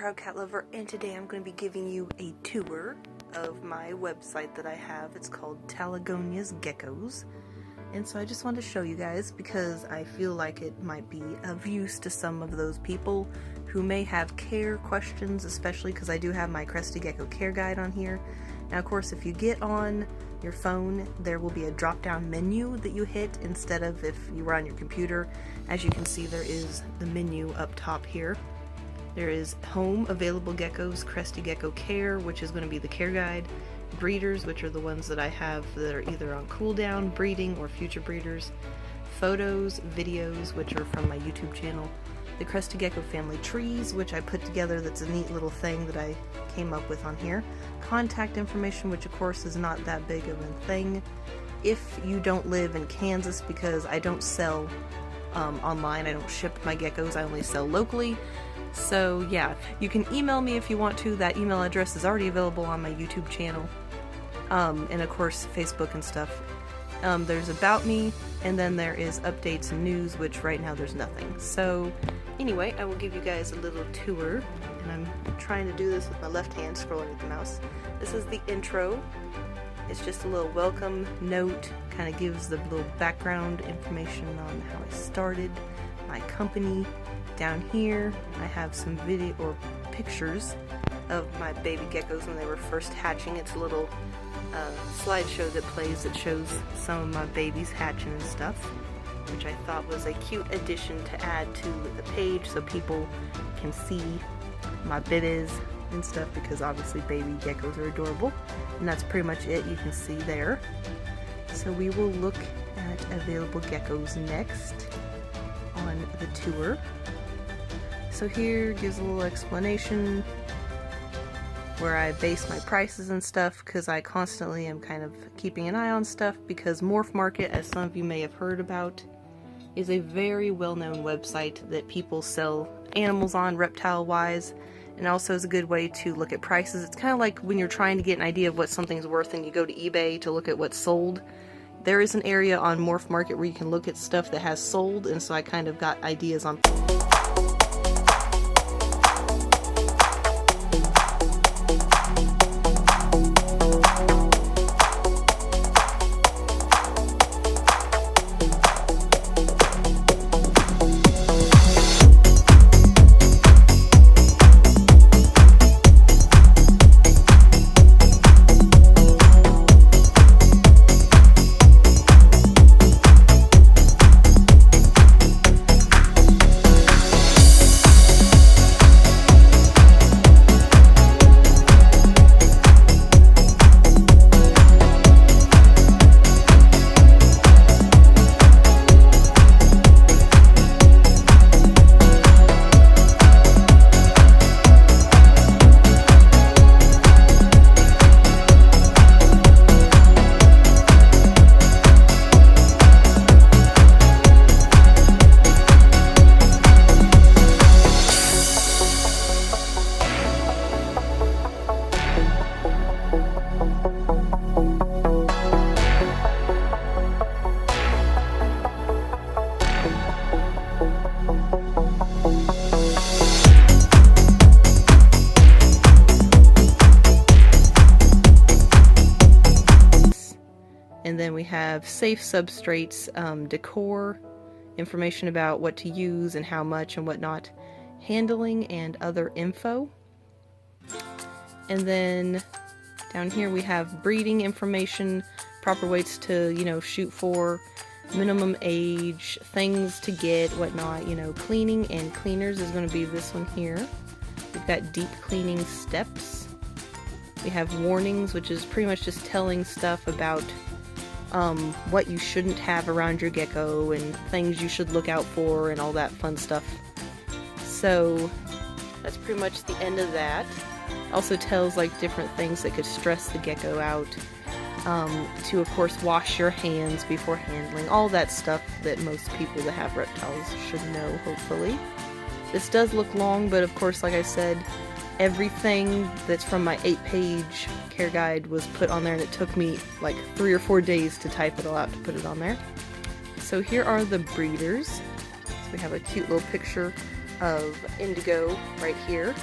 Proud Cat Lover, and today I'm going to be giving you a tour of my website that I have. It's called Taligonia's Geckos, and so I just wanted to show you guys because I feel like it might be of use to some of those people who may have care questions, especially because I do have my Cresty Gecko care guide on here. Now of course, if you get on your phone, there will be a drop down menu that you hit instead of if you were on your computer. As you can see, there is the menu up top here. There is Home, Available Geckos, Cresty Gecko Care, which is going to be the care guide, Breeders, which are the ones that I have that are either on cooldown, breeding, or future breeders, Photos, Videos, which are from my YouTube channel, the Cresty Gecko Family Trees, which I put together, that's a neat little thing that I came up with on here, Contact Information, which of course is not that big of a thing if you don't live in Kansas, because I don't sell online, I don't ship my geckos, I only sell locally. So yeah, you can email me if you want to. That email address is already available on my YouTube channel, and of course Facebook and stuff. There's About Me, and then there is Updates and News, which right now there's nothing. So anyway, I will give you guys a little tour, and I'm trying to do this with my left hand, scrolling with the mouse. This is the intro. It's just a little welcome note, kind of gives the little background information on how I started, my company. Down here I have some video or pictures of my baby geckos when they were first hatching. It's a little slideshow that plays that shows some of my babies hatching and stuff, which I thought was a cute addition to add to the page so people can see my babies and stuff, because obviously baby geckos are adorable. And that's pretty much it, you can see there. So we will look at available geckos next on the tour. So here gives a little explanation where I base my prices and stuff, because I constantly am kind of keeping an eye on stuff, because Morph Market, as some of you may have heard about, is a very well-known website that people sell animals on reptile wise, and also is a good way to look at prices. It's kind of like when you're trying to get an idea of what something's worth and you go to eBay to look at what's sold. There is an area on Morph Market where you can look at stuff that has sold, and so I kind of got ideas on And then we have safe substrates, decor, information about what to use and how much and whatnot, handling and other info. And then down here we have breeding information, proper weights to, shoot for, minimum age, things to get, whatnot, cleaning and cleaners is going to be this one here. We've got deep cleaning steps. We have warnings, which is pretty much just telling stuff about what you shouldn't have around your gecko and things you should look out for and all that fun stuff. So that's pretty much the end of that. Also tells like different things that could stress the gecko out, to of course wash your hands before handling, all that stuff that most people that have reptiles should know, hopefully. This does look long, but of course, like I said, everything that's from my 8-page care guide was put on there, and it took me like 3 or 4 days to type it all out to put it on there. So here are the breeders. So we have a cute little picture of Indigo right here.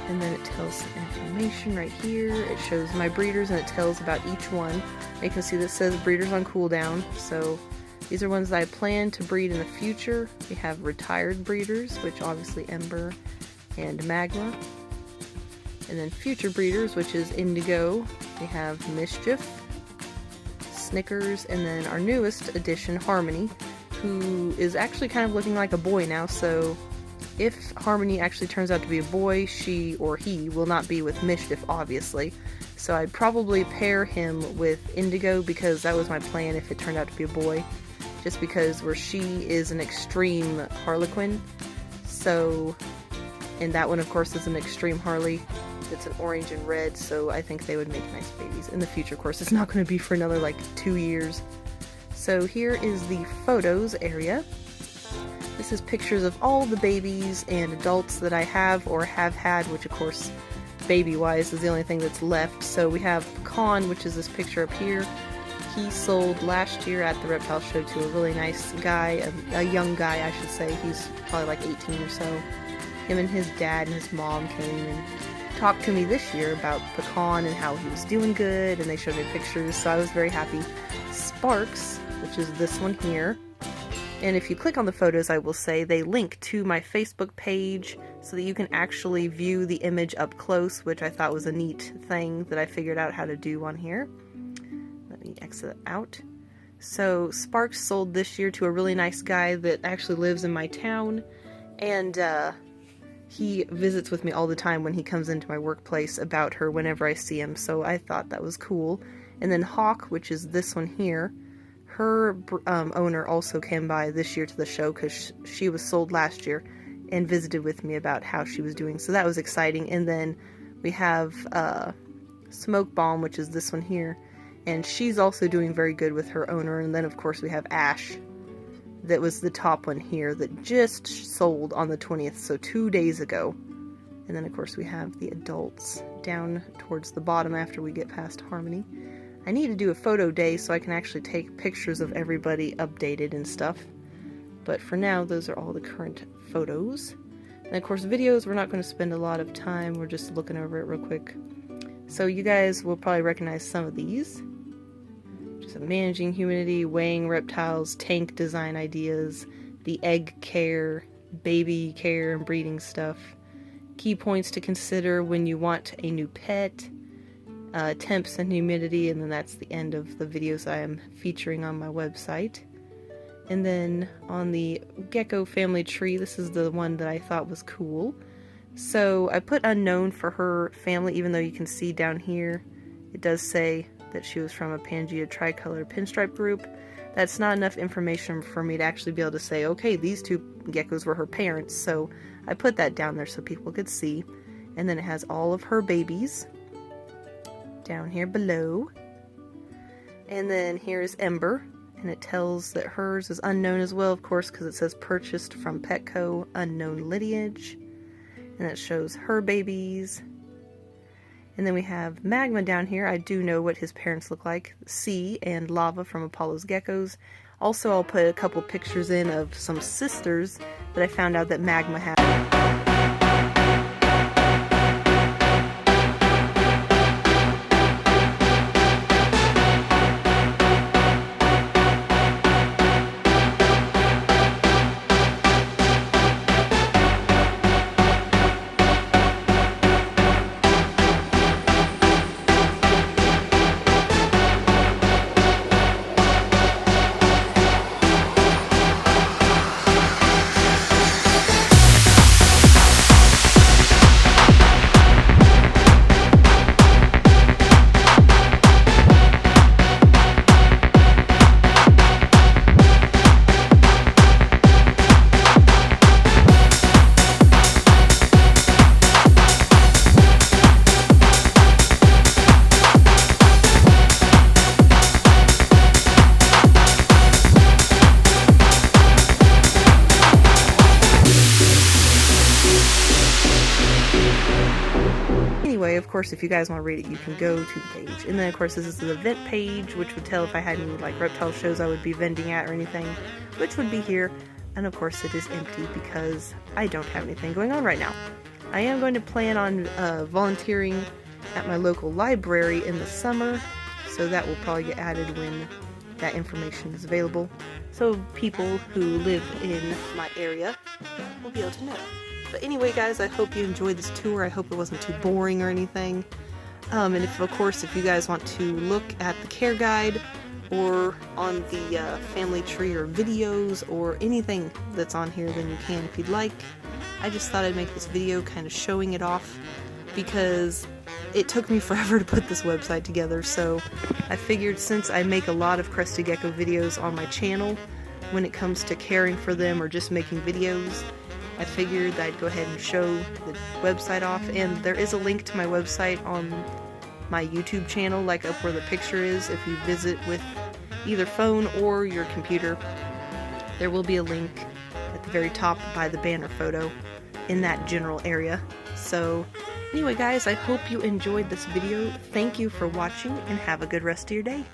And then it tells some information right here. It shows my breeders and it tells about each one. You can see that says breeders on cooldown. So these are ones that I plan to breed in the future. We have retired breeders, which obviously Ember and Magma. And then future breeders, which is Indigo. We have Mischief, Snickers, and then our newest addition, Harmony, who is actually kind of looking like a boy now. So if Harmony actually turns out to be a boy, she or he will not be with Mischief, obviously. So I'd probably pair him with Indigo because that was my plan if it turned out to be a boy. Just because where she is an extreme Harlequin. So, and that one of course is an extreme Harley. It's an orange and red, so I think they would make nice babies. In the future, of course, it's not going to be for another like 2 years. So here is the photos area. This is pictures of all the babies and adults that I have or have had, which of course, baby-wise, is the only thing that's left. So we have Pecan, which is this picture up here. He sold last year at the reptile show to a really nice guy, a young guy I should say. He's probably like 18 or so. Him and his dad and his mom came and talked to me this year about Pecan and how he was doing good, and they showed me pictures, so I was very happy. Sparks, which is this one here. And if you click on the photos, I will say they link to my Facebook page so that you can actually view the image up close, which I thought was a neat thing that I figured out how to do on here. Let me exit out. So Sparks sold this year to a really nice guy that actually lives in my town, and he visits with me all the time when he comes into my workplace about her whenever I see him, so I thought that was cool. And then Hawk, which is this one here, her owner also came by this year to the show because she was sold last year and visited with me about how she was doing, so that was exciting. And then we have Smoke Bomb, which is this one here, and she's also doing very good with her owner. And then of course we have Ash, that was the top one here, that just sold on the 20th, so 2 days ago. And then of course we have the adults down towards the bottom after we get past Harmony. I need to do a photo day so I can actually take pictures of everybody updated and stuff. But for now, those are all the current photos. And of course videos, we're not going to spend a lot of time, we're just looking over it real quick. So you guys will probably recognize some of these. Just managing humidity, weighing reptiles, tank design ideas, the egg care, baby care and breeding stuff. Key points to consider when you want a new pet. Temps and humidity, and then that's the end of the videos I am featuring on my website. And then on the gecko family tree, this is the one that I thought was cool. So I put unknown for her family, even though you can see down here it does say that she was from a Pangea tricolor pinstripe group. That's not enough information for me to actually be able to say, okay, these two geckos were her parents, so I put that down there so people could see. And then it has all of her babies down here below. And then here's Ember, and it tells that hers is unknown as well, of course, because it says purchased from Petco, unknown lineage. And it shows her babies. And then we have Magma down here. I do know what his parents look like. Sea and Lava from Apollo's Geckos. Also, I'll put a couple pictures in of some sisters that I found out that Magma had. Anyway, of course, if you guys want to read it, you can go to the page. And then, of course, this is the event page, which would tell if I had any, like, reptile shows I would be vending at or anything, which would be here. And, of course, it is empty because I don't have anything going on right now. I am going to plan on volunteering at my local library in the summer, so that will probably get added when that information is available, so people who live in my area will be able to know. But anyway guys, I hope you enjoyed this tour. I hope it wasn't too boring or anything. And of course, if you guys want to look at the care guide or on the family tree or videos or anything that's on here, then you can if you'd like. I just thought I'd make this video kind of showing it off because it took me forever to put this website together, so I figured since I make a lot of crested gecko videos on my channel when it comes to caring for them or just making videos, I figured that I'd go ahead and show the website off. And there is a link to my website on my YouTube channel, like up where the picture is. If you visit with either phone or your computer, there will be a link at the very top by the banner photo in that general area. So anyway guys, I hope you enjoyed this video. Thank you for watching and have a good rest of your day.